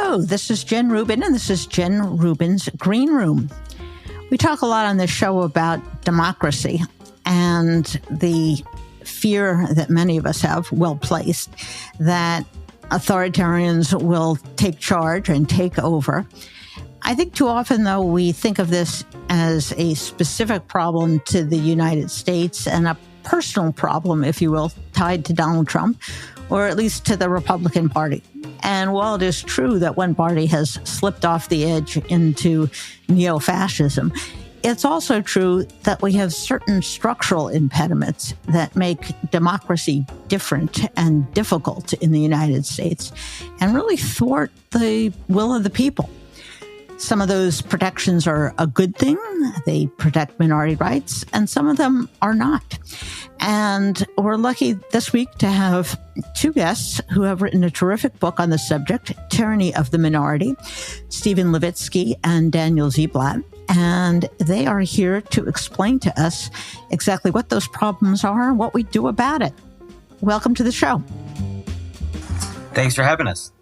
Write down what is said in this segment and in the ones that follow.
Hello, this is Jen Rubin, and this is Jen Rubin's Green Room. We talk a lot on this show about democracy and the fear that many of us have, well placed, that authoritarians will take charge and take over. I think too often, though, we think of this as a specific problem to the United States and a personal problem, if you will, tied to Donald Trump, or at least to the Republican Party. And while it is true that one party has slipped off the edge into neo-fascism, it's also true that we have certain structural impediments that make democracy different and difficult in the United States and really thwart the will of the people. Some of those protections are a good thing. They protect minority rights, and some of them are not. And we're lucky this week to have two guests who have written a terrific book on the subject, Tyranny of the Minority, Stephen Levitsky and Daniel Ziblatt. And they are here to explain to us exactly what those problems are and what we do about it. Welcome to the show. Thanks for having us.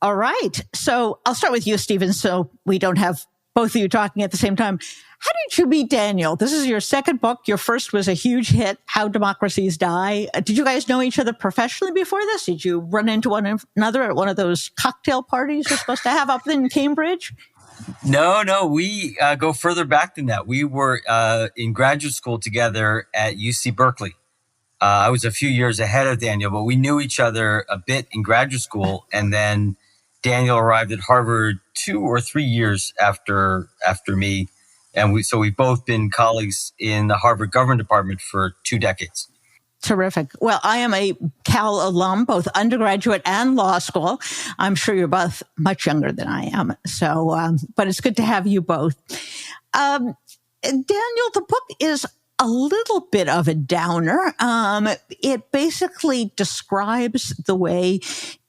All right. So I'll start with you, Stephen, so we don't have both of you talking at the same time. How did you meet Daniel? This is your second book. Your first was a huge hit, How Democracies Die. Did you guys know each other professionally before this? Did you run into one another at one of those cocktail parties you're supposed to have up in Cambridge? No, we go further back than that. We were in graduate school together at UC Berkeley. I was a few years ahead of Daniel, but we knew each other a bit in graduate school, and then Daniel arrived at Harvard 2 or 3 years after me. And we've both been colleagues in the Harvard government department for 2 decades. Terrific. Well, I am a Cal alum, both undergraduate and law school. I'm sure you're both much younger than I am. So, but it's good to have you both. Daniel, the book is a little bit of a downer. It basically describes the way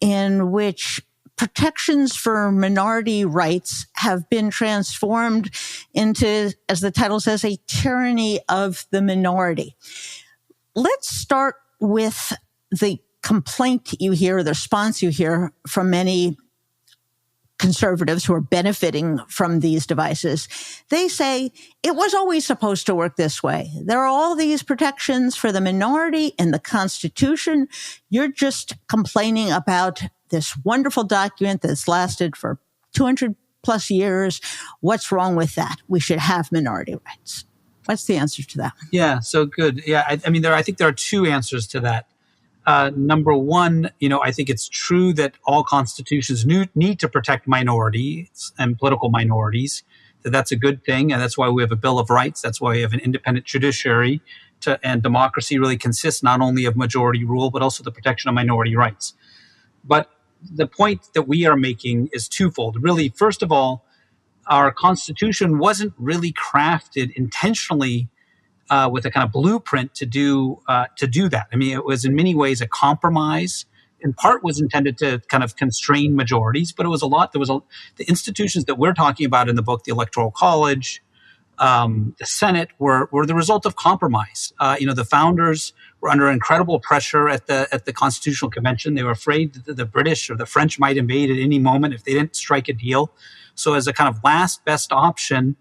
in which protections for minority rights have been transformed into, as the title says, a tyranny of the minority. Let's start with the complaint you hear, the response you hear from many conservatives who are benefiting from these devices. They say it was always supposed to work this way. There are all these protections for the minority in the Constitution. You're just complaining about this wonderful document that's lasted for 200 plus years. What's wrong with that? We should have minority rights. What's the answer to that? Yeah, so good. Yeah, I think there are two answers to that. Number one, I think it's true that all constitutions need to protect minorities and political minorities. That's a good thing, and that's why we have a Bill of Rights. That's why we have an independent judiciary, and democracy really consists not only of majority rule, but also the protection of minority rights. But the point that we are making is twofold. Really, first of all, our Constitution wasn't really crafted intentionally with a kind of blueprint to do that. I mean, it was in many ways a compromise. In part, was intended to kind of constrain majorities, but it was a lot. The institutions that we're talking about in the book, the Electoral College, the Senate, were the result of compromise. The founders were under incredible pressure at the Constitutional Convention. They were afraid that the British or the French might invade at any moment if they didn't strike a deal. So as a kind of last best option,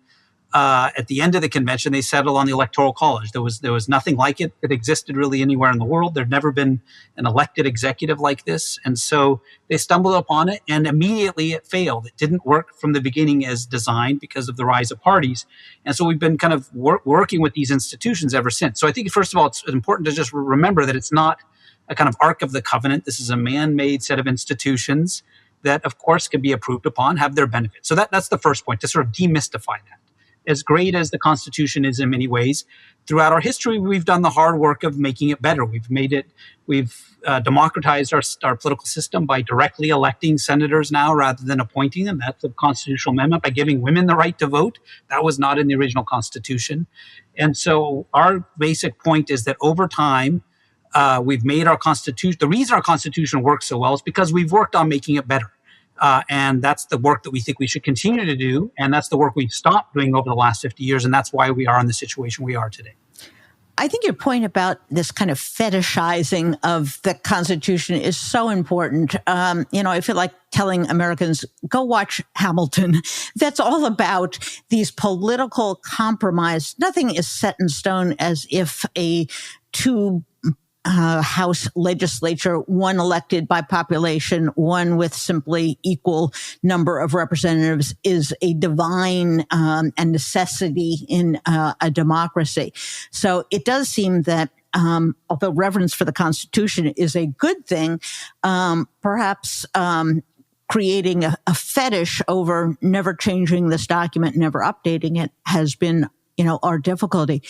at the end of the convention, they settled on the Electoral College. There was nothing like it that existed really anywhere in the world. There'd never been an elected executive like this. And so they stumbled upon it, and immediately it failed. It didn't work from the beginning as designed because of the rise of parties. And so we've been kind of working with these institutions ever since. So I think, first of all, it's important to just remember that it's not a kind of Ark of the Covenant. This is a man-made set of institutions that, of course, can be approved upon, have their benefits. So that's the first point, to sort of demystify that. As great as the Constitution is in many ways, throughout our history, we've done the hard work of making it better. We've democratized our political system by directly electing senators now rather than appointing them. That's a constitutional amendment. By giving women the right to vote. That was not in the original Constitution. And so our basic point is that over time, we've made our Constitution. The reason our Constitution works so well is because we've worked on making it better. And that's the work that we think we should continue to do. And that's the work we've stopped doing over the last 50 years. And that's why we are in the situation we are today. I think your point about this kind of fetishizing of the Constitution is so important. I feel like telling Americans, go watch Hamilton. That's all about these political compromise. Nothing is set in stone as if a two House legislature, one elected by population, one with simply equal number of representatives, is a divine and necessity in a democracy. So it does seem that although reverence for the Constitution is a good thing, perhaps creating a fetish over never changing this document, never updating it has been, our difficulty.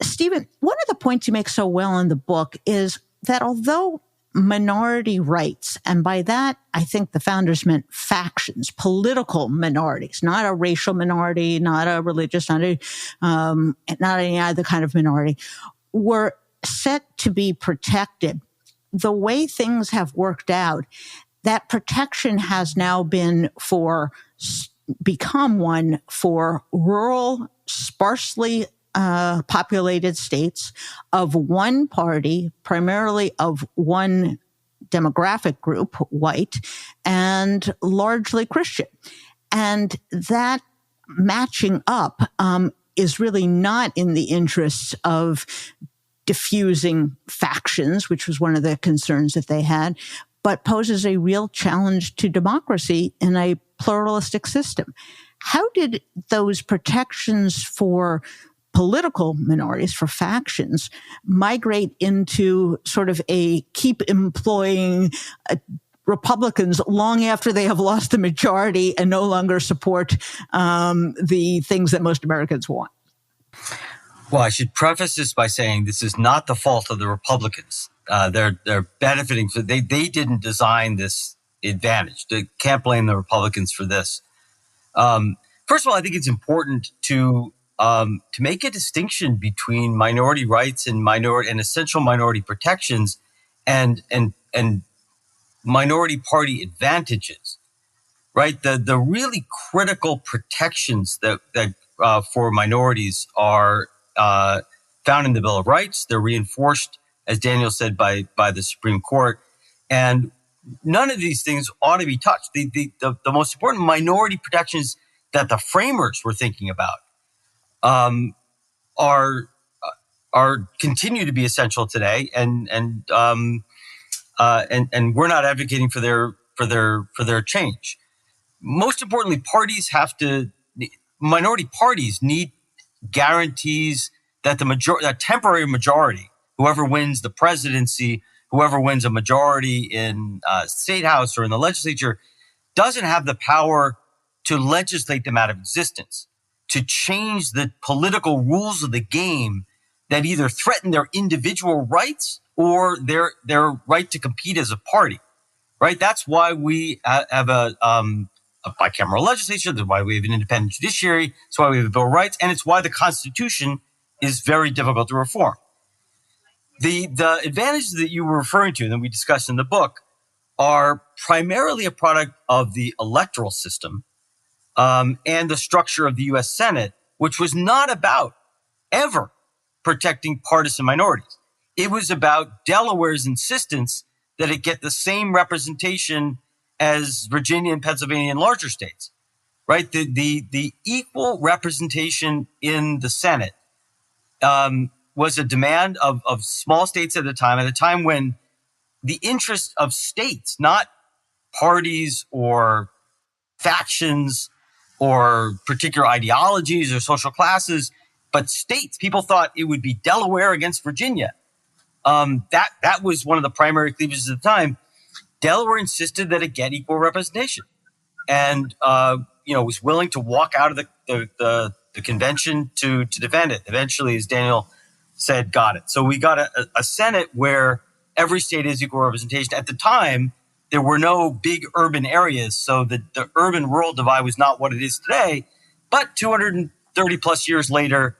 Stephen, one of the points you make so well in the book is that although minority rights, and by that, I think the founders meant factions, political minorities, not a racial minority, not a religious, not any other kind of minority, were set to be protected. The way things have worked out, that protection has now become one for rural, sparsely populated states of one party, primarily of one demographic group, white, and largely Christian. And that matching up is really not in the interests of diffusing factions, which was one of the concerns that they had, but poses a real challenge to democracy in a pluralistic system. How did those protections for political minorities, for factions, migrate into sort of a keep employing Republicans long after they have lost the majority and no longer support the things that most Americans want? Well, I should preface this by saying this is not the fault of the Republicans. They're benefiting. They didn't design this advantage. They can't blame the Republicans for this. First of all, I think it's important to make a distinction between minority rights and essential minority protections and minority party advantages, right? The really critical protections that for minorities are found in the Bill of Rights. They're reinforced, as Daniel said, by the Supreme Court, and none of these things ought to be touched. The most important minority protections that the framers were thinking about are continue to be essential today, and we're not advocating for their change. Most importantly, minority parties need guarantees that that temporary majority, whoever wins the presidency, whoever wins a majority in state house or in the legislature, doesn't have the power to legislate them out of existence, to change the political rules of the game that either threaten their individual rights or their right to compete as a party, right? That's why we have a bicameral legislature. That's why we have an independent judiciary. That's why we have a Bill of Rights. And it's why the Constitution is very difficult to reform. The advantages that you were referring to and that we discussed in the book are primarily a product of the electoral system and the structure of the U.S. Senate, which was not about ever protecting partisan minorities. It was about Delaware's insistence that it get the same representation as Virginia and Pennsylvania and larger states, right? The equal representation in the Senate was a demand of small states at a time when the interest of states, not parties or factions or particular ideologies or social classes, but states. People thought it would be Delaware against Virginia. That was one of the primary cleavages at the time. Delaware insisted that it get equal representation, and was willing to walk out of the convention to defend it. Eventually, as Daniel said, got it. So we got a Senate where every state has equal representation. At the time, there were no big urban areas, so the urban-rural divide was not what it is today. But 230 plus years later,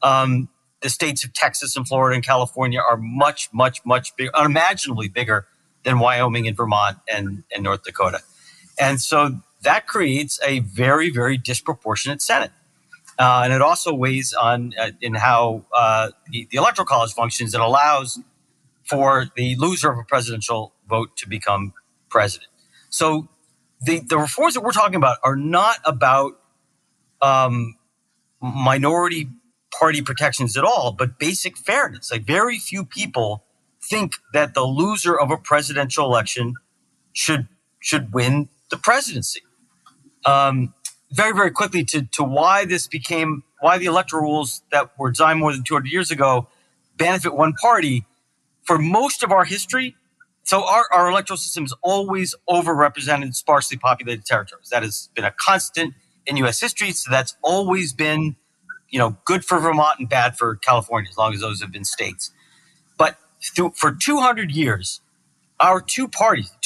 the states of Texas and Florida and California are much, much, much bigger, unimaginably bigger than Wyoming and Vermont and North Dakota. And so that creates a very, very disproportionate Senate. And it also weighs on in how the Electoral College functions. It allows for the loser of a presidential vote to become president. So the reforms that we're talking about are not about minority party protections at all, but basic fairness. Like, very few people think that the loser of a presidential election should win the presidency. Very, very quickly to why the electoral rules that were designed more than 200 years ago benefit one party. For most of our history, so our electoral system is always overrepresented sparsely populated territories. That has been a constant in U.S. history. So that's always been, good for Vermont and bad for California, as long as those have been states. But for 200 years, our two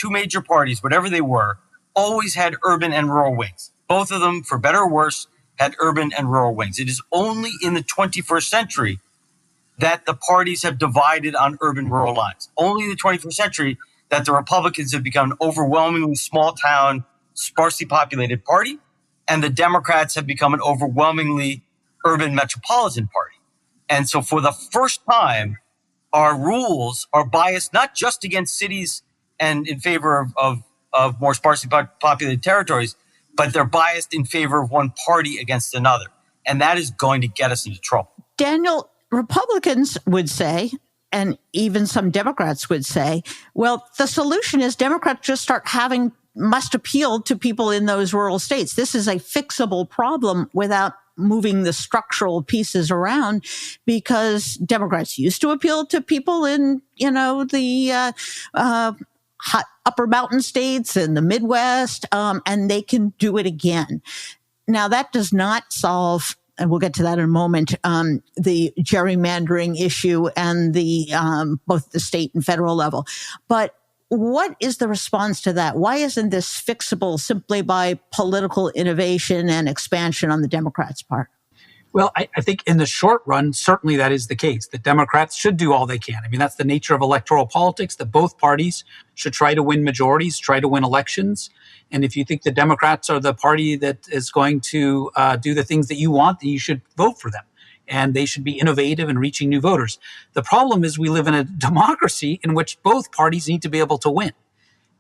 major parties, whatever they were, always had urban and rural wings. Both of them, for better or worse, had urban and rural wings. It is only in the 21st century that the parties have divided on urban-rural lines. Only in the 21st century that the Republicans have become an overwhelmingly small-town, sparsely populated party, and the Democrats have become an overwhelmingly urban metropolitan party. And so for the first time, our rules are biased not just against cities and in favor of more sparsely populated territories, but they're biased in favor of one party against another. And that is going to get us into trouble. Daniel, Republicans would say, and even some Democrats would say, well, the solution is Democrats just must appeal to people in those rural states. This is a fixable problem without moving the structural pieces around, because Democrats used to appeal to people in, the hot upper mountain states and the Midwest, and they can do it again. Now, that does not solve, and we'll get to that in a moment, the gerrymandering issue and the both the state and federal level. But what is the response to that? Why isn't this fixable simply by political innovation and expansion on the Democrats' part? Well, I think in the short run, certainly that is the case. The Democrats should do all they can. I mean, that's the nature of electoral politics, that both parties should try to win majorities, try to win elections. And if you think the Democrats are the party that is going to do the things that you want, then you should vote for them. And they should be innovative and reaching new voters. The problem is we live in a democracy in which both parties need to be able to win.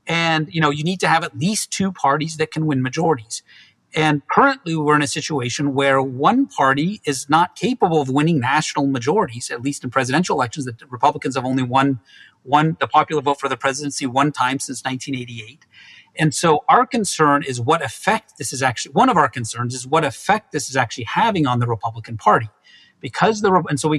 And, you need to have at least two parties that can win majorities. And currently we're in a situation where one party is not capable of winning national majorities, at least in presidential elections. The Republicans have only won the popular vote for the presidency one time since 1988. And so our concern is one of our concerns is what effect this is actually having on the Republican Party. And so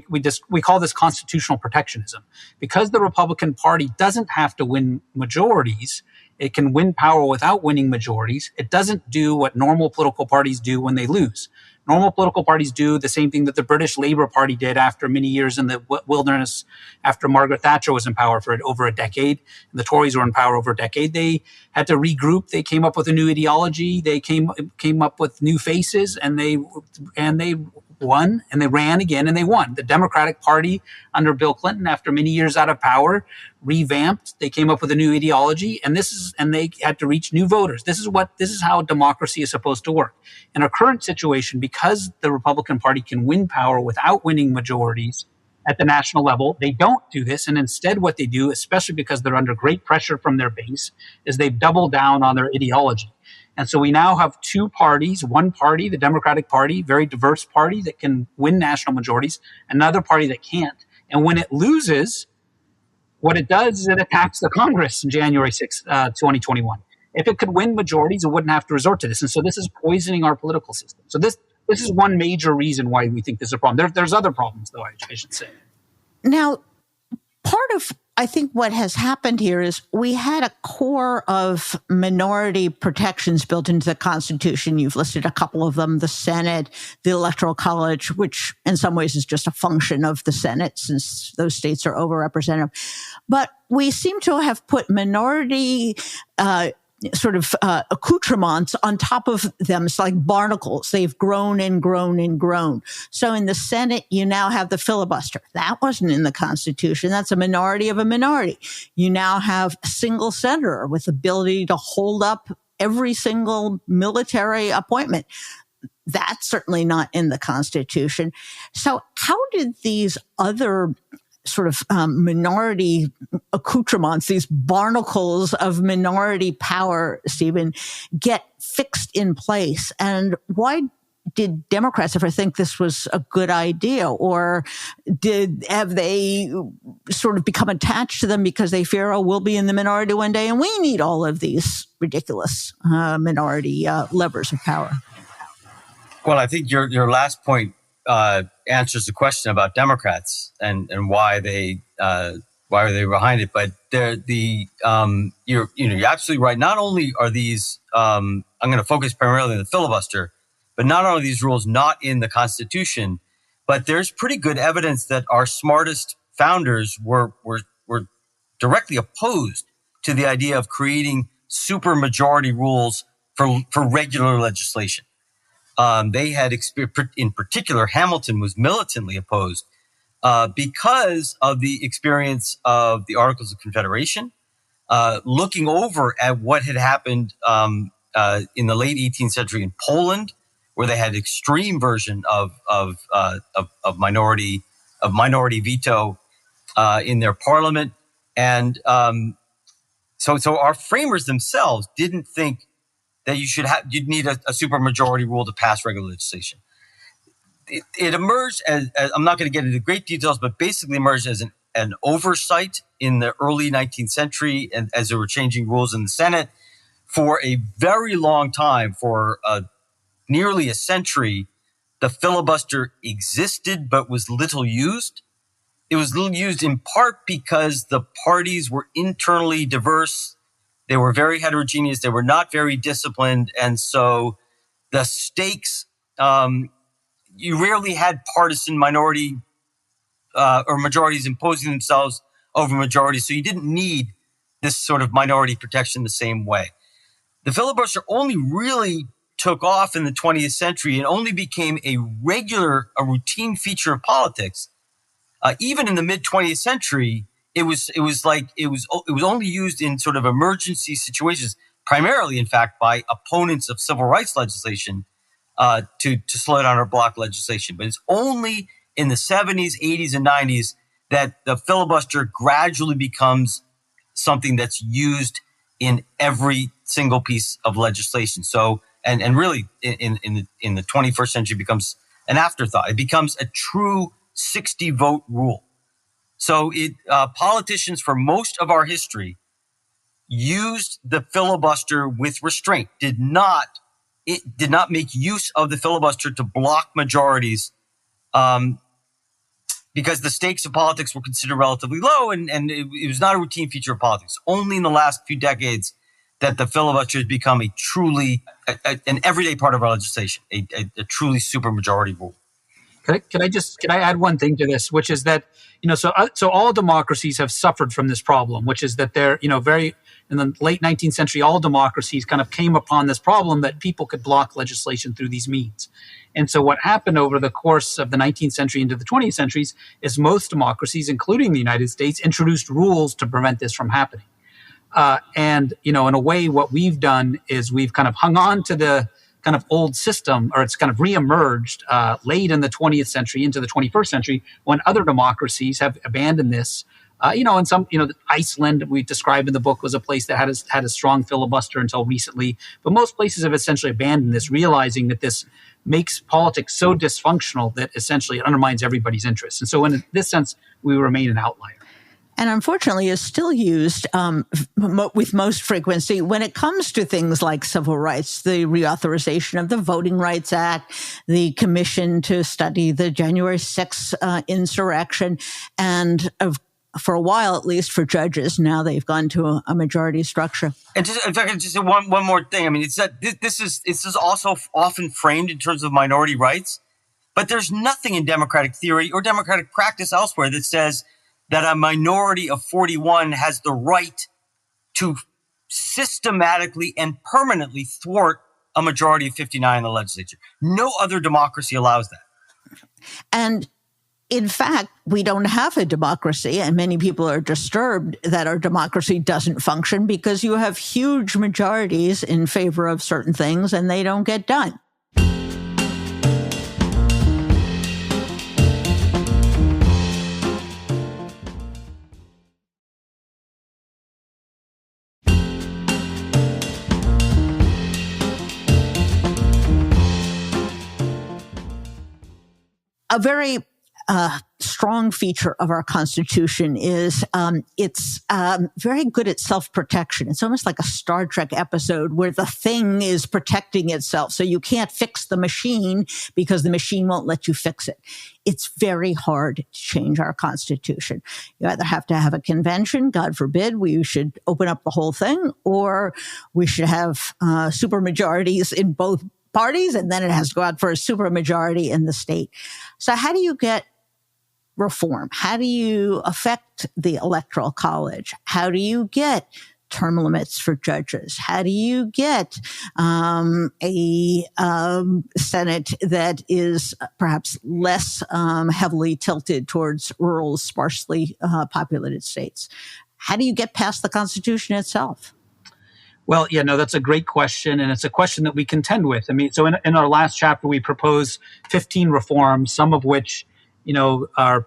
we call this constitutional protectionism. Because the Republican Party doesn't have to win majorities, it can win power without winning majorities. It doesn't do what normal political parties do when they lose. Normal political parties do the same thing that the British Labour Party did after many years in the wilderness, after Margaret Thatcher was in power for over a decade, and the Tories were in power over a decade. They had to regroup. They came up with a new ideology. They came up with new faces, and they won, and they ran again, and they won. The Democratic Party under Bill Clinton, after many years out of power, revamped. They came up with a new ideology, and they had to reach new voters. This is how democracy is supposed to work. In our current situation, because the Republican Party can win power without winning majorities at the national level, they don't do this. And instead what they do, especially because they're under great pressure from their base, is they've doubled down on their ideology. And so we now have two parties, one party, the Democratic Party, very diverse party that can win national majorities, another party that can't. And when it loses, what it does is it attacks the Congress in January 6, 2021. If it could win majorities, it wouldn't have to resort to this. And so this is poisoning our political system. So this is one major reason why we think this is a problem. There's other problems, though, I should say. Now, part of, I think, what has happened here is we had a core of minority protections built into the Constitution. You've listed a couple of them: the Senate, the Electoral College, which in some ways is just a function of the Senate since those states are overrepresented. But we seem to have put minority accoutrements on top of them. It's like barnacles. They've grown and grown and grown. So in the Senate, you now have the filibuster. That wasn't in the Constitution. That's a minority of a minority. You now have a single senator with the ability to hold up every single military appointment. that's certainly not in the Constitution. So how did these other sort of minority accoutrements, these barnacles of minority power, Stephen, get fixed in place? And why did Democrats ever think this was a good idea? Or have they sort of become attached to them because they fear, oh, we'll be in the minority one day and we need all of these ridiculous minority levers of power? Well, I think your last point answers the question about Democrats and why they were behind it. But you're absolutely right. Not only are these I'm going to focus primarily on the filibuster, but not only are these rules not in the Constitution, but there's pretty good evidence that our smartest founders were directly opposed to the idea of creating supermajority rules for regular legislation. They had, in particular, Hamilton was militantly opposed because of the experience of the Articles of Confederation, looking over at what had happened in the late 18th century in Poland, where they had extreme version of minority veto in their parliament, and so our framers themselves didn't think that you'd need a supermajority rule to pass regular legislation. It emerged as I'm not going to get into great details, but basically emerged as an oversight in the early 19th century, and as there were changing rules in the Senate for a very long time, for nearly a century, the filibuster existed but was little used. It was little used in part because the parties were internally diverse. They were very heterogeneous. They were not very disciplined. And so the stakes, you rarely had partisan minority or majorities imposing themselves over majorities. So you didn't need this sort of minority protection the same way. The filibuster only really took off in the 20th century and only became a routine feature of politics. Even in the mid 20th century, it was only used in sort of emergency situations, primarily, in fact, by opponents of civil rights legislation to slow down or block legislation. But it's only in the 70s, 80s, and 90s that the filibuster gradually becomes something that's used in every single piece of legislation. So, and really in the 21st century becomes an afterthought. It becomes a true 60-vote rule. So politicians for most of our history used the filibuster with restraint, did not make use of the filibuster to block majorities because the stakes of politics were considered relatively low, and it was not a routine feature of politics. Only in the last few decades that the filibuster has become a truly an everyday part of our legislation, a truly supermajority rule. Can I add one thing to this, which is that, so all democracies have suffered from this problem, which is that they're, very in the late 19th century, all democracies kind of came upon this problem that people could block legislation through these means. And so what happened over the course of the 19th century into the 20th centuries is most democracies, including the United States, introduced rules to prevent this from happening. And in a way, what we've done is we've kind of hung on to the kind of old system, or it's kind of reemerged late in the 20th century into the 21st century when other democracies have abandoned this. And some, Iceland, we described in the book, was a place that had a strong filibuster until recently. But most places have essentially abandoned this, realizing that this makes politics so dysfunctional that essentially it undermines everybody's interests. And so in this sense, we remain an outlier. And unfortunately is still used with most frequency when it comes to things like civil rights, the reauthorization of the Voting Rights Act, the commission to study the January 6th insurrection, and for a while, at least for judges, now they've gone to a majority structure. And if I could just say one more thing, I mean, it's that this is also often framed in terms of minority rights, but there's nothing in democratic theory or democratic practice elsewhere that says that a minority of 41 has the right to systematically and permanently thwart a majority of 59 in the legislature. No other democracy allows that. And in fact, we don't have a democracy, and many people are disturbed that our democracy doesn't function because you have huge majorities in favor of certain things and they don't get done. a very strong feature of our Constitution is it's very good at self-protection. It's almost like a Star Trek episode where the thing is protecting itself. So you can't fix the machine because the machine won't let you fix it. It's very hard to change our Constitution. You either have to have a convention, God forbid, we should open up the whole thing, or we should have supermajorities in both parties, and then it has to go out for a supermajority in the state. So how do you get reform? How do you affect the electoral college? How do you get term limits for judges? How do you get a Senate that is perhaps less heavily tilted towards rural, sparsely populated states? How do you get past the Constitution itself? Well, yeah, no, that's a great question. And it's a question that we contend with. I mean, so in our last chapter, we propose 15 reforms, some of which, are,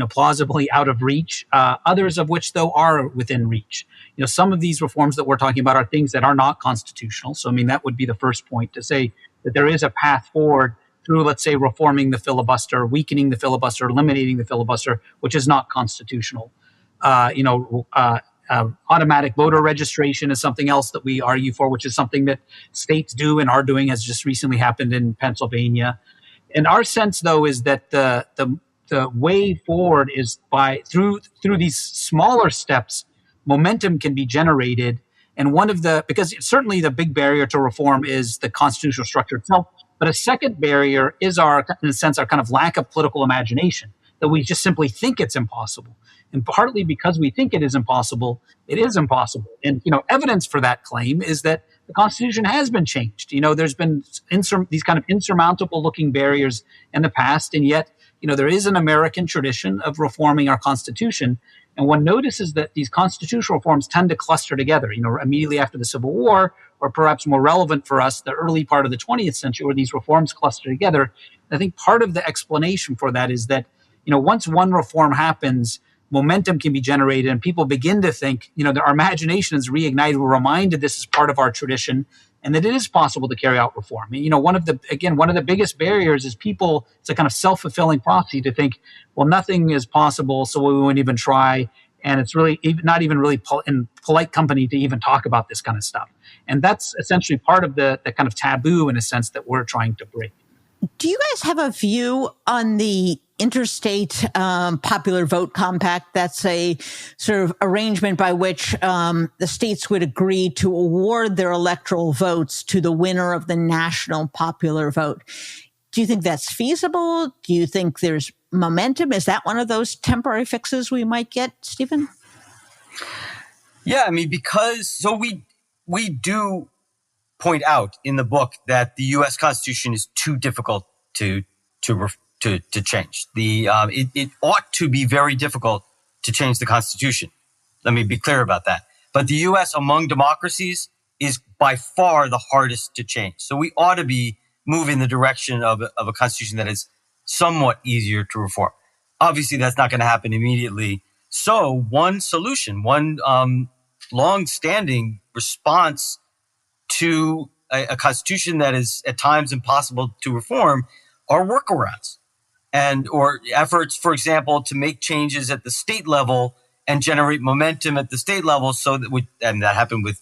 plausibly out of reach. Others of which, though, are within reach. Some of these reforms that we're talking about are things that are not constitutional. So, I mean, that would be the first point, to say that there is a path forward through, let's say, reforming the filibuster, weakening the filibuster, eliminating the filibuster, which is not constitutional. Automatic voter registration is something else that we argue for, which is something that states do and are doing, has just recently happened in Pennsylvania. And our sense, though, is that the way forward is through these smaller steps, momentum can be generated. And because certainly the big barrier to reform is the constitutional structure itself, but a second barrier is in a sense, our kind of lack of political imagination, that we just simply think it's impossible. And partly because we think it is impossible, it is impossible. And, evidence for that claim is that the Constitution has been changed. There's been these kind of insurmountable looking barriers in the past. And yet, there is an American tradition of reforming our Constitution. And one notices that these constitutional reforms tend to cluster together, immediately after the Civil War, or perhaps more relevant for us, the early part of the 20th century, where these reforms cluster together. I think part of the explanation for that is that, once one reform happens, momentum can be generated and people begin to think, our imagination is reignited. We're reminded this is part of our tradition and that it is possible to carry out reform. One of the biggest barriers is it's a kind of self-fulfilling prophecy to think, well, nothing is possible, so we won't even try. And it's really not even really in polite company to even talk about this kind of stuff. And that's essentially part of the kind of taboo, in a sense, that we're trying to break. Do you guys have a view on the interstate popular vote compact? That's a sort of arrangement by which the states would agree to award their electoral votes to the winner of the national popular vote. Do you think that's feasible? Do you think there's momentum? Is that one of those temporary fixes we might get, Stephen? Yeah, I mean, we do point out in the book that the U.S. Constitution is too difficult to change. It ought to be very difficult to change the Constitution. Let me be clear about that. But the U.S. among democracies is by far the hardest to change. So we ought to be moving in the direction of a Constitution that is somewhat easier to reform. Obviously, that's not going to happen immediately. So one solution, one long-standing response to a Constitution that is at times impossible to reform are workarounds or efforts, for example, to make changes at the state level and generate momentum at the state level. And that happened with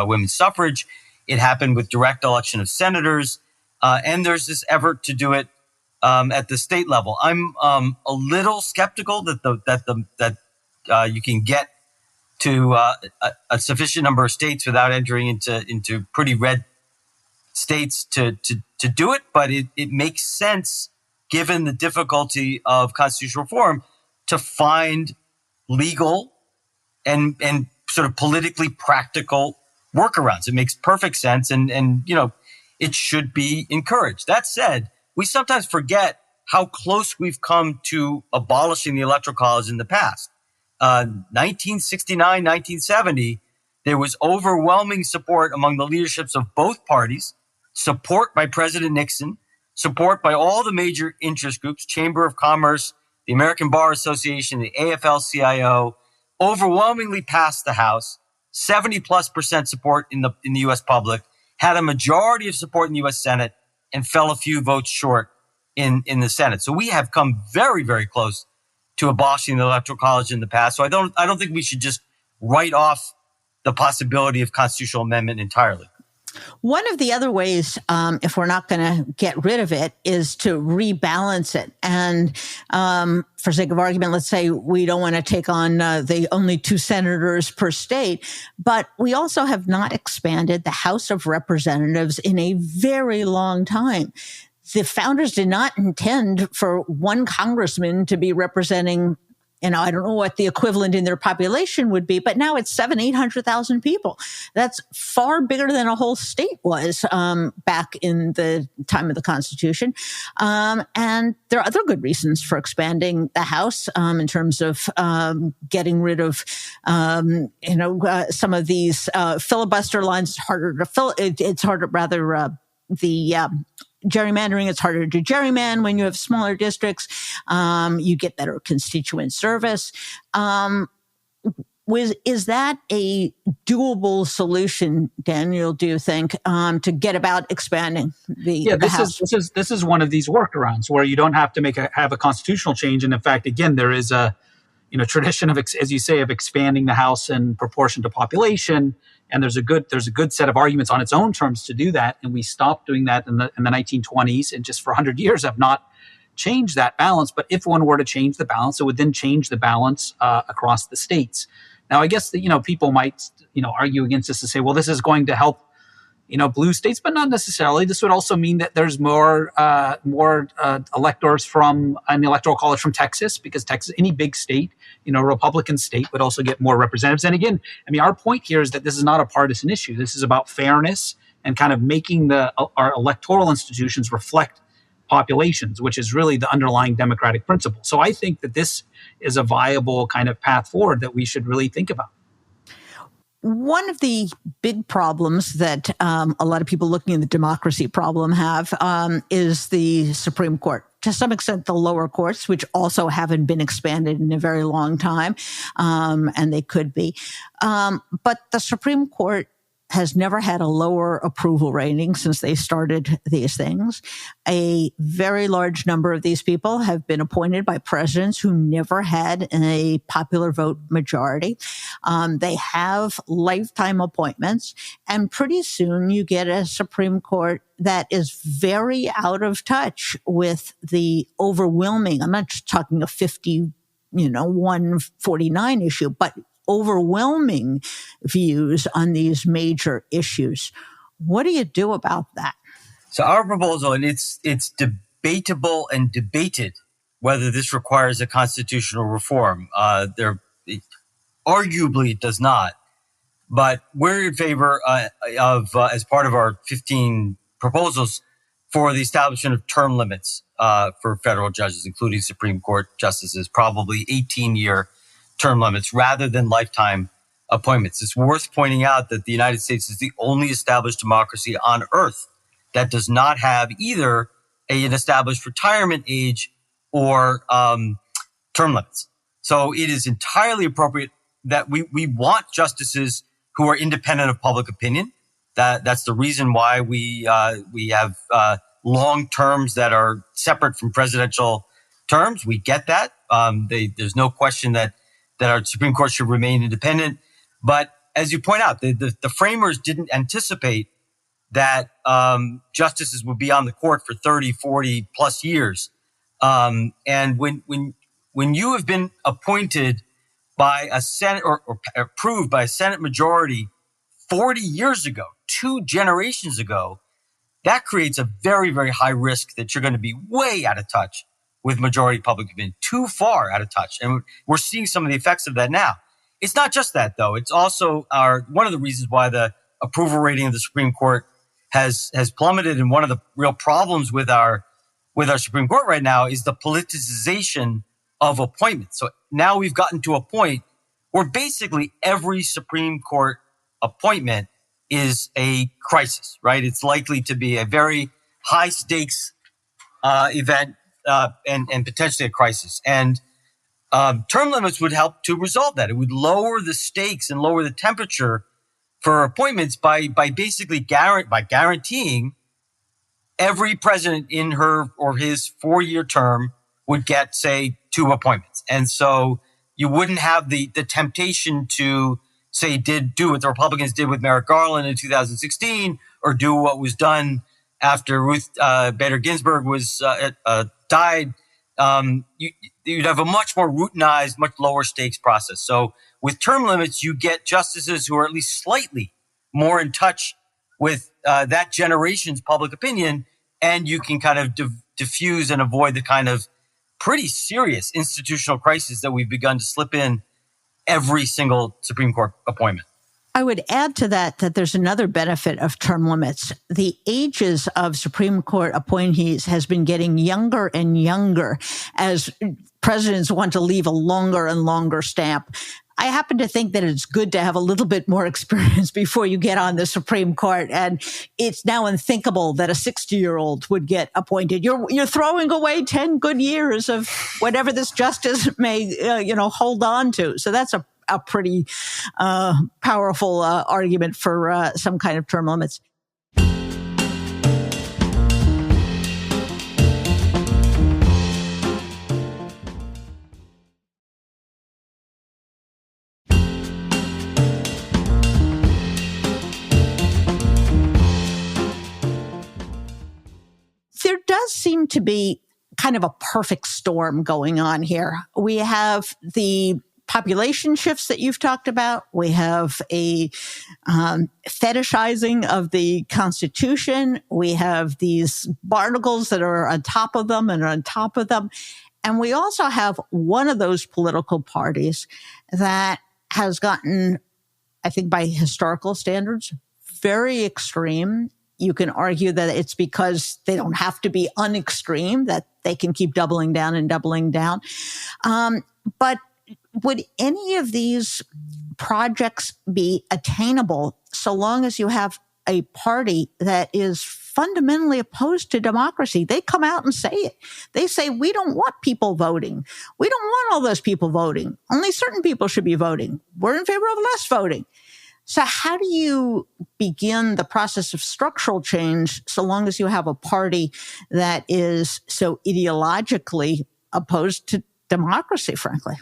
women's suffrage. It happened with direct election of senators. And there's this effort to do it at the state level. I'm a little skeptical that you can get to a sufficient number of states without entering into pretty red states to do it, but it makes sense given the difficulty of constitutional reform to find legal and sort of politically practical workarounds. It makes perfect sense, and it should be encouraged. That said, we sometimes forget how close we've come to abolishing the Electoral College in the past. 1969, 1970, there was overwhelming support among the leaderships of both parties, support by President Nixon, support by all the major interest groups, Chamber of Commerce, the American Bar Association, the AFL-CIO, overwhelmingly passed the House, 70+% support in the U.S. public, had a majority of support in the U.S. Senate, and fell a few votes short in the Senate. So we have come very, very close to abolishing the Electoral College in the past. So I don't think we should just write off the possibility of constitutional amendment entirely. One of the other ways, if we're not going to get rid of it, is to rebalance it. And for sake of argument, let's say we don't want to take on the only 2 senators per state, but we also have not expanded the House of Representatives in a very long time. The founders did not intend for one congressman to be representing, I don't know what the equivalent in their population would be, but now it's 800,000 people. That's far bigger than a whole state was back in the time of the Constitution. And there are other good reasons for expanding the House in terms of getting rid of, some of these filibuster lines. It's harder to fill. It's harder, rather, gerrymandering. It's harder to do gerryman when you have smaller districts. You get better constituent service. Is that a doable solution, Daniel, do you think, to get about expanding the House? This is one of these workarounds where you don't have to have a constitutional change. And in fact, again, there is a tradition of, as you say, of expanding the House in proportion to population. And there's a good set of arguments on its own terms to do that. And we stopped doing that in the 1920s, and just for 100 years have not changed that balance. But if one were to change the balance, it would then change the balance across the states. Now, I guess that, people might, argue against this and say, well, this is going to help, blue states, but not necessarily. This would also mean that there's more electors from an electoral college from Texas, because Texas, any big state, Republican state, would also get more representatives. And again, our point here is that this is not a partisan issue. This is about fairness and kind of making our electoral institutions reflect populations, which is really the underlying democratic principle. So I think that this is a viable kind of path forward that we should really think about. One of the big problems that a lot of people looking at the democracy problem have is the Supreme Court. To some extent, the lower courts, which also haven't been expanded in a very long time, and they could be. But the Supreme Court has never had a lower approval rating since they started these things. A very large number of these people have been appointed by presidents who never had a popular vote majority. They have lifetime appointments, and pretty soon you get a Supreme Court that is very out of touch with the overwhelming, I'm not just talking a 149 issue, but overwhelming views on these major issues. What do you do about that? So our proposal, and it's debatable and debated whether this requires a constitutional reform. Arguably it does not, but we're in favor of as part of our 15 proposals for the establishment of term limits for federal judges, including Supreme Court justices, probably 18-year term limits rather than lifetime appointments. It's worth pointing out that the United States is the only established democracy on earth that does not have either an established retirement age or term limits. So it is entirely appropriate that we want justices who are independent of public opinion. That's the reason why we have long terms that are separate from presidential terms. We get that. There's no question that our Supreme Court should remain independent. But as you point out, the framers didn't anticipate that justices would be on the court for 30, 40 plus years. And when you have been appointed by a Senate or approved by a Senate majority 40 years ago, 2 generations ago, that creates a very, very high risk that you're going to be way out of touch with majority public opinion, too far out of touch. And we're seeing some of the effects of that now. It's not just that, though. It's also one of the reasons why the approval rating of the Supreme Court has plummeted. And one of the real problems with our Supreme Court right now is the politicization of appointments. So now we've gotten to a point where basically every Supreme Court appointment is a crisis, right? It's likely to be a very high stakes event and potentially a crisis. And term limits would help to resolve that. It would lower the stakes and lower the temperature for appointments by basically guaranteeing every president in her or his 4-year term would get, say, 2 appointments. And so you wouldn't have the temptation to, say, do what the Republicans did with Merrick Garland in 2016, or do what was done after Ruth Bader Ginsburg was died. You'd have a much more routinized, much lower stakes process. So with term limits, you get justices who are at least slightly more in touch with that generation's public opinion, and you can kind of diffuse and avoid the kind of pretty serious institutional crisis that we've begun to slip in every single Supreme Court appointment. I would add to that there's another benefit of term limits. The ages of Supreme Court appointees has been getting younger and younger as presidents want to leave a longer and longer stamp. I happen to think that it's good to have a little bit more experience before you get on the Supreme Court. And it's now unthinkable that a 60-year-old would get appointed. You're throwing away 10 good years of whatever this justice may, hold on to. So that's a pretty powerful argument for some kind of term limits. There does seem to be kind of a perfect storm going on here. We have the population shifts that you've talked about. We have a fetishizing of the Constitution. We have these barnacles that are on top of them and on top of them. And we also have one of those political parties that has gotten, I think by historical standards, very extreme. You can argue that it's because they don't have to be unextreme, that they can keep doubling down and doubling down. But would any of these projects be attainable so long as you have a party that is fundamentally opposed to democracy? They come out and say it. They say, we don't want people voting. We don't want all those people voting. Only certain people should be voting. We're in favor of less voting. So how do you begin the process of structural change so long as you have a party that is so ideologically opposed to democracy, frankly?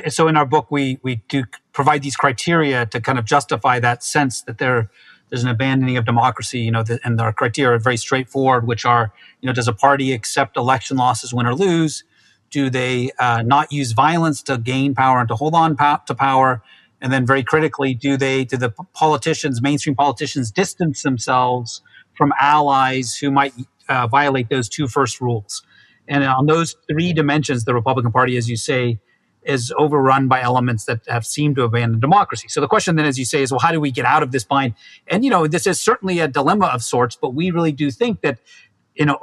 So in our book, we do provide these criteria to kind of justify that sense that there's an abandoning of democracy, and our criteria are very straightforward, which are, does a party accept election losses, win or lose? Do they not use violence to gain power and to hold on to power? And then very critically, do the mainstream politicians distance themselves from allies who might violate those two first rules? And on those three dimensions, the Republican Party, as you say, is overrun by elements that have seemed to abandon democracy. So the question then, as you say, is, well, how do we get out of this bind? And, this is certainly a dilemma of sorts, but we really do think that,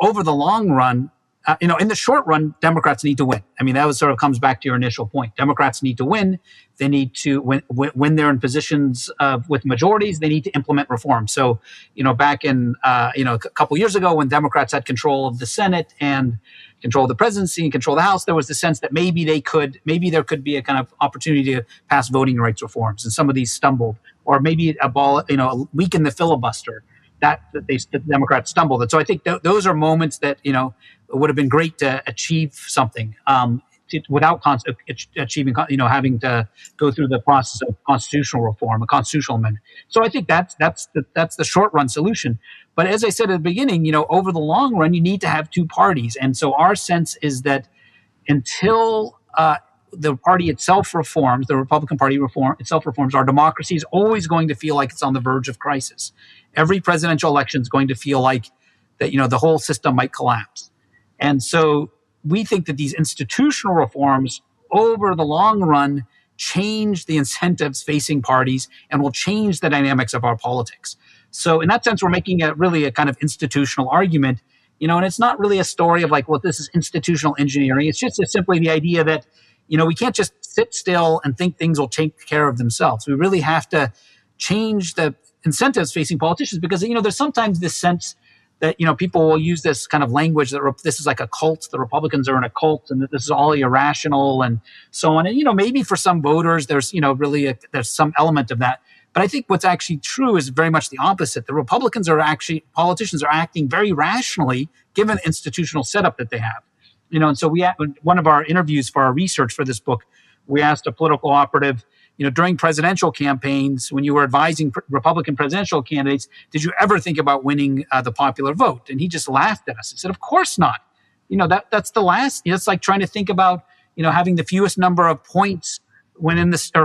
over the long run, in the short run, Democrats need to win. I mean, that sort of comes back to your initial point. Democrats need to win. They need to, when they're in positions with majorities, they need to implement reform. So, back in, a couple years ago when Democrats had control of the Senate and control of the presidency and control of the House, there was the sense that maybe there could be a kind of opportunity to pass voting rights reforms. And some of these stumbled, or maybe weaken the filibuster. That the Democrats stumbled. And so I think those are moments that, it would have been great to achieve something without achieving, having to go through the process of constitutional reform, a constitutional amendment. So I think that's the short run solution. But as I said at the beginning, over the long run, you need to have two parties. And so our sense is that until the party itself reforms, the Republican Party itself reforms, our democracy is always going to feel like it's on the verge of crisis. Every presidential election is going to feel like that, the whole system might collapse. And so we think that these institutional reforms over the long run change the incentives facing parties and will change the dynamics of our politics. So in that sense, we're making really a kind of institutional argument, and it's not really a story of like, well, this is institutional engineering. It's just simply the idea that, we can't just sit still and think things will take care of themselves. We really have to change the incentives facing politicians because, there's sometimes this sense that, people will use this kind of language that this is like a cult, the Republicans are in a cult and that this is all irrational and so on. And, maybe for some voters, there's, there's some element of that. But I think what's actually true is very much the opposite. Politicians are acting very rationally given the institutional setup that they have. And so one of our interviews for our research for this book, we asked a political operative, during presidential campaigns, when you were advising Republican presidential candidates, did you ever think about winning the popular vote? And he just laughed at us and said, of course not. That's the last, it's like trying to think about, having the fewest number of points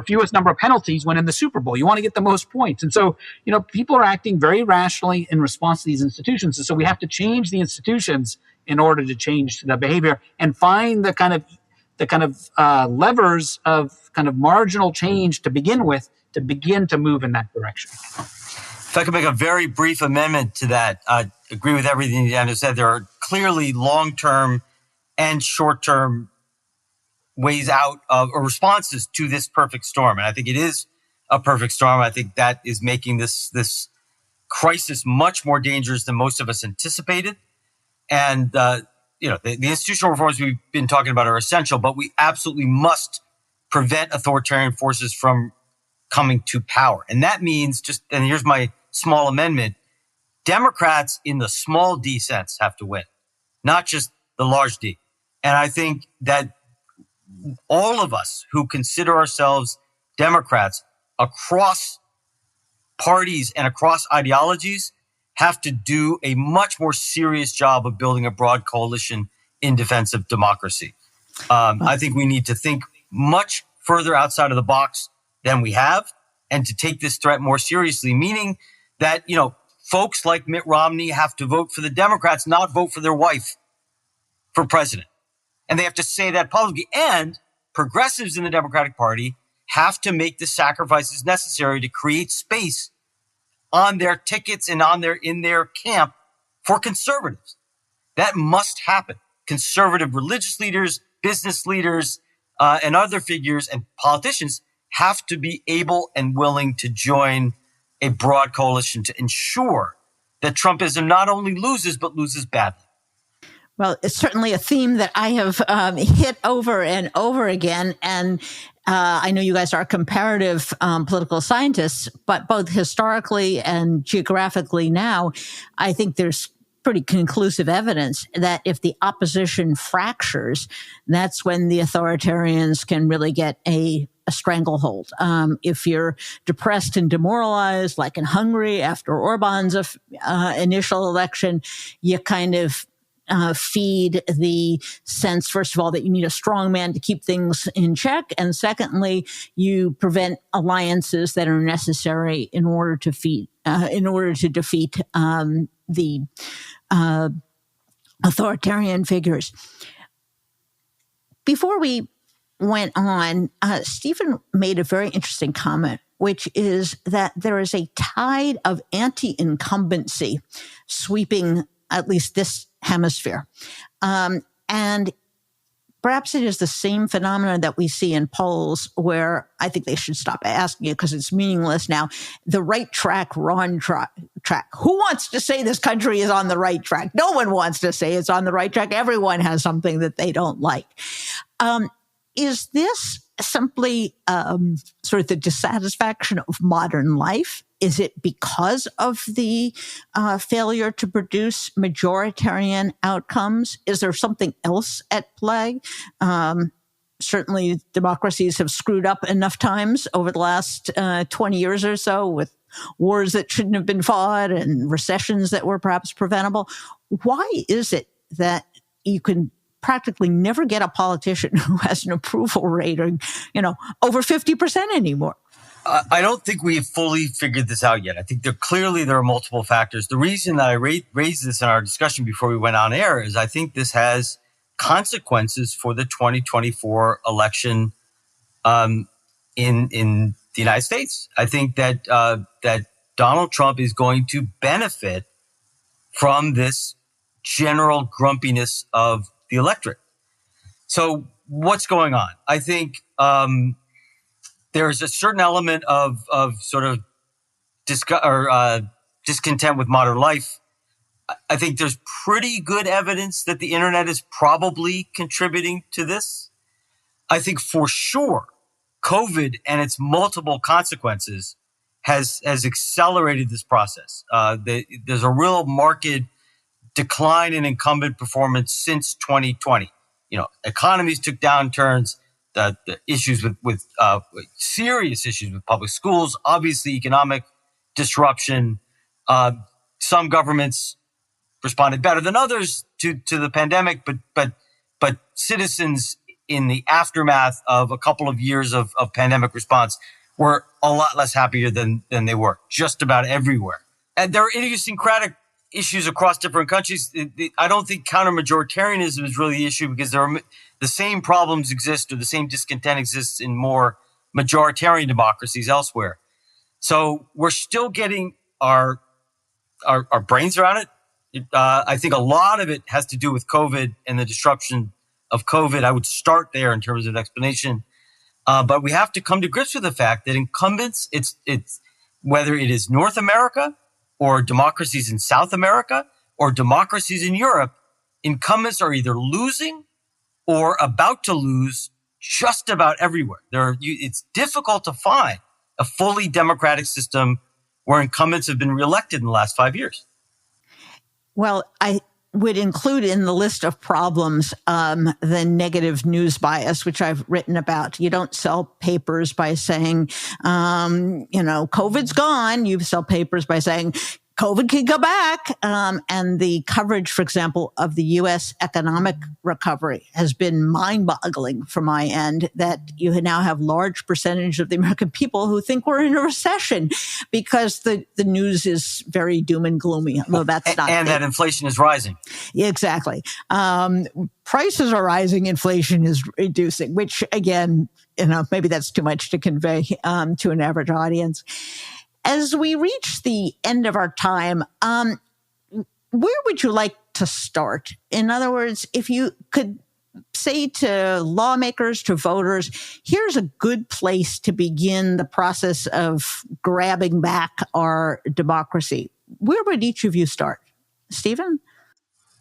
fewest number of penalties when in the Super Bowl. You want to get the most points. And so, people are acting very rationally in response to these institutions. And so we have to change the institutions in order to change the behavior and find the kind of levers of kind of marginal change to begin with, to begin to move in that direction. If I could make a very brief amendment to that, I agree with everything Daniel said. There are clearly long-term and short-term ways out of or responses to this perfect storm. And I think it is a perfect storm. I think that is making this crisis much more dangerous than most of us anticipated. And, the institutional reforms we've been talking about are essential, but we absolutely must prevent authoritarian forces from coming to power. And that means and here's my small amendment, Democrats in the small d sense have to win, not just the large D. And I think that all of us who consider ourselves Democrats across parties and across ideologies have to do a much more serious job of building a broad coalition in defense of democracy. I think we need to think much further outside of the box than we have, and to take this threat more seriously, meaning that, folks like Mitt Romney have to vote for the Democrats, not vote for their wife for president. And they have to say that publicly. And progressives in the Democratic Party have to make the sacrifices necessary to create space on their tickets and in their camp for conservatives. That must happen. Conservative religious leaders, business leaders, and other figures and politicians have to be able and willing to join a broad coalition to ensure that Trumpism not only loses, but loses badly. Well, it's certainly a theme that I have hit over and over again. And I know you guys are comparative political scientists, but both historically and geographically now, I think there's pretty conclusive evidence that if the opposition fractures, that's when the authoritarians can really get a stranglehold. If you're depressed and demoralized, like in Hungary after Orban's initial election, you kind of feed the sense, first of all, that you need a strong man to keep things in check. And secondly, you prevent alliances that are necessary in order to defeat the authoritarian figures. Before we went on, Stephen made a very interesting comment, which is that there is a tide of anti-incumbency sweeping at least this hemisphere. And perhaps it is the same phenomenon that we see in polls where I think they should stop asking it because it's meaningless now. The right track, wrong track. Who wants to say this country is on the right track? No one wants to say it's on the right track. Everyone has something that they don't like. Is this simply sort of the dissatisfaction of modern life? Is it because of the failure to produce majoritarian outcomes? Is there something else at play? Certainly, democracies have screwed up enough times over the last 20 years or so with wars that shouldn't have been fought and recessions that were perhaps preventable. Why is it that you can practically never get a politician who has an approval rate or, over 50% anymore? I don't think we have fully figured this out yet. I think there are multiple factors. The reason that I raised this in our discussion before we went on air is I think this has consequences for the 2024 election in the United States. I think that that Donald Trump is going to benefit from this general grumpiness of the electorate. So what's going on? I think there's a certain element of sort of discontent with modern life. I think there's pretty good evidence that the internet is probably contributing to this. I think for sure, COVID and its multiple consequences has accelerated this process. There's a real marked decline in incumbent performance since 2020. Economies took downturns, the issues with serious issues with public schools, obviously economic disruption. Some governments responded better than others to the pandemic, but citizens in the aftermath of a couple of years of pandemic response were a lot less happier than they were just about everywhere. And there are idiosyncratic issues across different countries. I don't think counter-majoritarianism is really the issue, because the same problems exist, or the same discontent exists in more majoritarian democracies elsewhere. So we're still getting our brains around it. I think a lot of it has to do with COVID and the disruption of COVID. I would start there in terms of explanation. But we have to come to grips with the fact that incumbents, it's whether it is North America or democracies in South America or democracies in Europe, incumbents are either losing or about to lose just about everywhere. It's difficult to find a fully democratic system where incumbents have been reelected in the last 5 years. Well, I would include in the list of problems the negative news bias, which I've written about. You don't sell papers by saying, COVID's gone. You sell papers by saying, COVID can go back. And the coverage, for example, of the U.S. economic recovery has been mind-boggling from my end, that you now have large percentage of the American people who think we're in a recession because the news is very doom and gloomy. Although that's not. And that inflation is rising. Exactly. Prices are rising, inflation is reducing, which again, maybe that's too much to convey to an average audience. As we reach the end of our time, where would you like to start? In other words, if you could say to lawmakers, to voters, here's a good place to begin the process of grabbing back our democracy, where would each of you start? Stephen?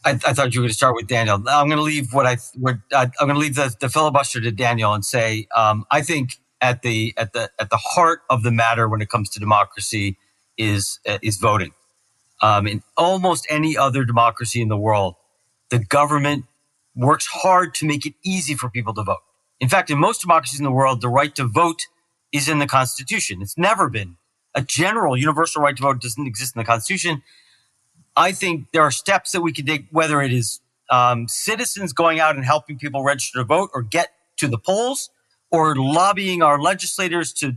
I thought you were going to start with Daniel. I'm going to leave I'm going to leave the filibuster to Daniel and say, I think at the heart of the matter when it comes to democracy is voting. In almost any other democracy in the world, the government works hard to make it easy for people to vote. In fact, in most democracies in the world, the right to vote is in the Constitution. It's never been. A general universal right to vote doesn't exist in the Constitution. I think there are steps that we can take, whether it is citizens going out and helping people register to vote or get to the polls, or lobbying our legislators to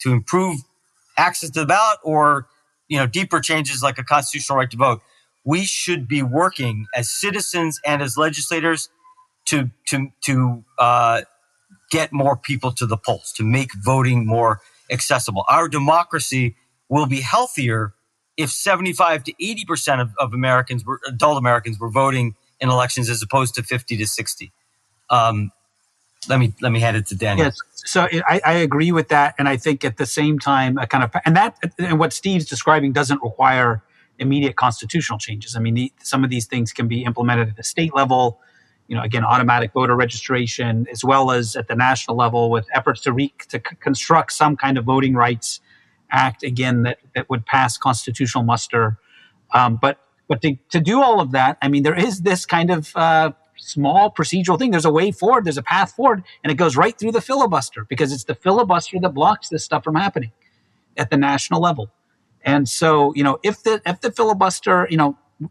improve access to the ballot, or deeper changes like a constitutional right to vote. We should be working as citizens and as legislators to get more people to the polls, to make voting more accessible. Our democracy will be healthier if 75 to 80% of Americans, adult Americans, were voting in elections as opposed to 50 to 60. Let me hand it to Daniel. Yes, so I agree with that, and I think at the same time, and what Steve's describing doesn't require immediate constitutional changes. I mean, some of these things can be implemented at the state level. Again, automatic voter registration, as well as at the national level with efforts to construct some kind of voting rights act, again, that would pass constitutional muster. But to do all of that, I mean, there is this kind of small procedural thing. There's a way forward. There's a path forward, and it goes right through the filibuster, because it's the filibuster that blocks this stuff from happening at the national level. And so, if the filibuster,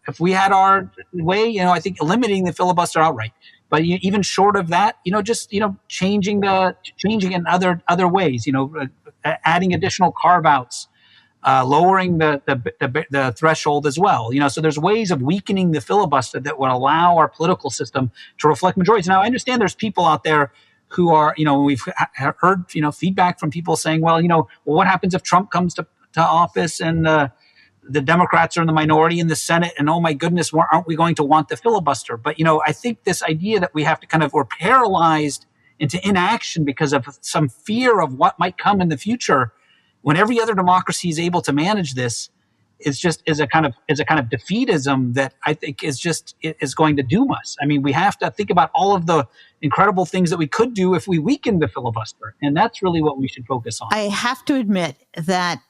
if we had our way, I think eliminating the filibuster outright. But even short of that, changing in other ways, adding additional carve-outs, lowering the threshold as well. So there's ways of weakening the filibuster that would allow our political system to reflect majorities. Now, I understand there's people out there who are, we've heard, feedback from people saying, well, what happens if Trump comes to office and the Democrats are in the minority in the Senate, and oh my goodness, aren't we going to want the filibuster? But, I think this idea that we have to we're paralyzed into inaction because of some fear of what might come in the future, when every other democracy is able to manage this, is a kind of defeatism that I think is going to doom us. I mean, we have to think about all of the incredible things that we could do if we weaken the filibuster, and that's really what we should focus on. I have to admit that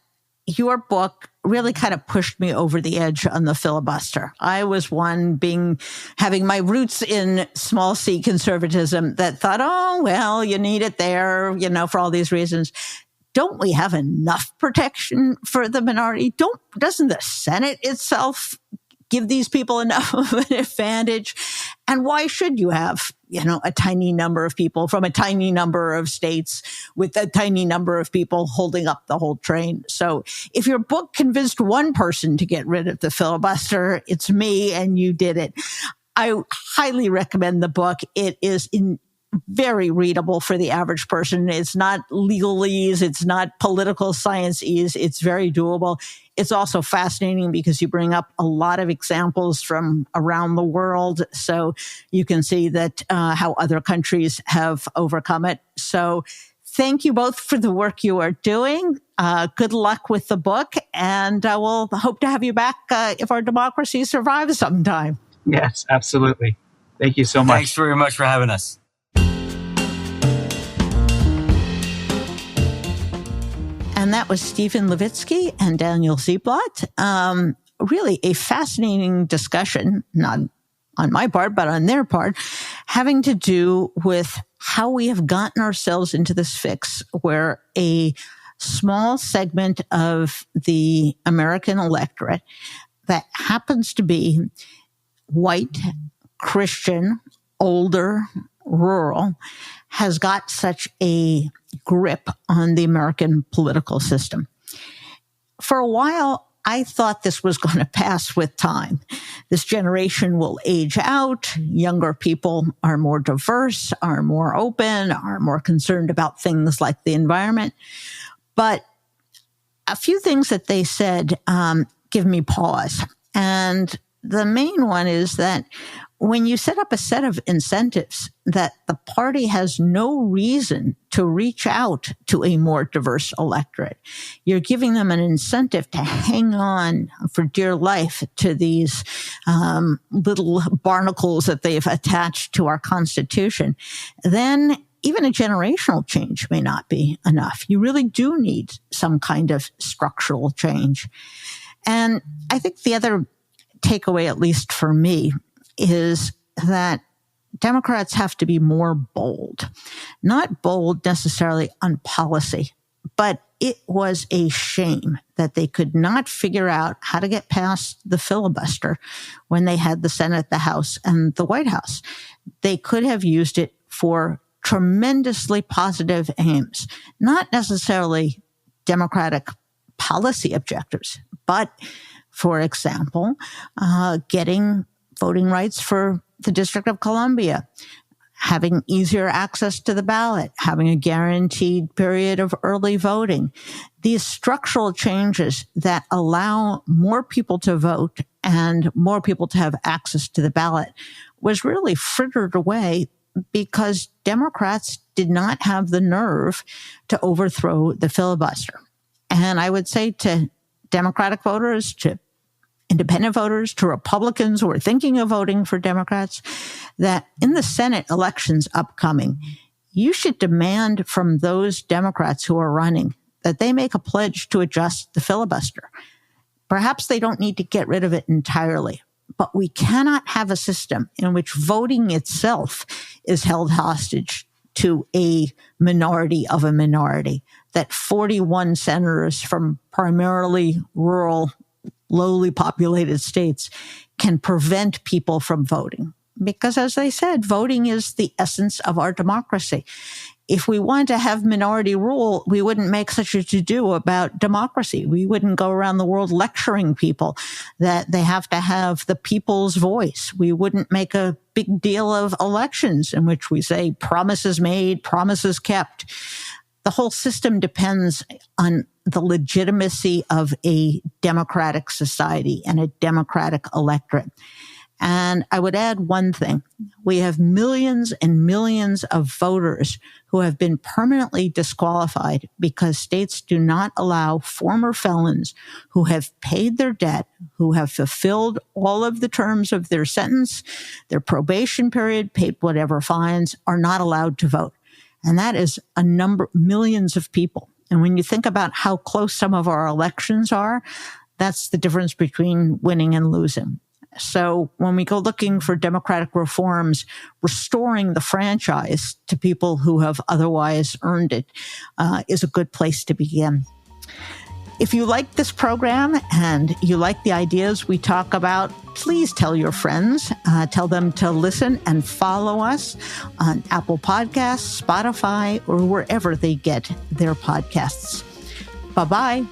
your book really kind of pushed me over the edge on the filibuster. I was one having my roots in small c conservatism that thought, oh, well, you need it there, for all these reasons. Don't we have enough protection for the minority? Doesn't the Senate itself give these people enough of an advantage? And why should you have, a tiny number of people from a tiny number of states with a tiny number of people holding up the whole train? So if your book convinced one person to get rid of the filibuster, it's me, and you did it. I highly recommend the book. It is very readable for the average person. It's not legalese. It's not political science-ese. It's very doable. It's also fascinating because you bring up a lot of examples from around the world. So you can see that how other countries have overcome it. So thank you both for the work you are doing. Good luck with the book. And I will hope to have you back if our democracy survives sometime. Yes, absolutely. Thank you so much. Thanks very much for having us. And that was Stephen Levitsky and Daniel Ziblatt. Really a fascinating discussion, not on my part, but on their part, having to do with how we have gotten ourselves into this fix where a small segment of the American electorate that happens to be white, Christian, older, rural, has got such a grip on the American political system. For a while, I thought this was going to pass with time. This generation will age out. Younger people are more diverse, are more open, are more concerned about things like the environment. But a few things that they said give me pause. And the main one is that when you set up a set of incentives that the party has no reason to reach out to a more diverse electorate, you're giving them an incentive to hang on for dear life to these little barnacles that they've attached to our Constitution, then even a generational change may not be enough. You really do need some kind of structural change. And I think the other takeaway, at least for me, is that Democrats have to be more bold. Not bold necessarily on policy, but it was a shame that they could not figure out how to get past the filibuster when they had the Senate, the House, and the White House. They could have used it for tremendously positive aims, not necessarily Democratic policy objectives, but, for example, getting voting rights for the District of Columbia, having easier access to the ballot, having a guaranteed period of early voting. These structural changes that allow more people to vote and more people to have access to the ballot was really frittered away because Democrats did not have the nerve to overthrow the filibuster. And I would say to Democratic voters, to independent voters, to Republicans who are thinking of voting for Democrats, that in the Senate elections upcoming, you should demand from those Democrats who are running that they make a pledge to adjust the filibuster. Perhaps they don't need to get rid of it entirely, but we cannot have a system in which voting itself is held hostage to a minority of a minority, that 41 senators from primarily rural, lowly populated states can prevent people from voting. Because as I said, voting is the essence of our democracy. If we wanted to have minority rule, we wouldn't make such a to-do about democracy. We wouldn't go around the world lecturing people that they have to have the people's voice. We wouldn't make a big deal of elections in which we say promises made, promises kept. The whole system depends on the legitimacy of a democratic society and a democratic electorate. And I would add one thing. We have millions and millions of voters who have been permanently disqualified because states do not allow former felons who have paid their debt, who have fulfilled all of the terms of their sentence, their probation period, paid whatever fines, are not allowed to vote. And that is millions of people. And when you think about how close some of our elections are, that's the difference between winning and losing. So when we go looking for democratic reforms, restoring the franchise to people who have otherwise earned it is a good place to begin. If you like this program and you like the ideas we talk about, please tell your friends. Tell them to listen and follow us on Apple Podcasts, Spotify, or wherever they get their podcasts. Bye-bye.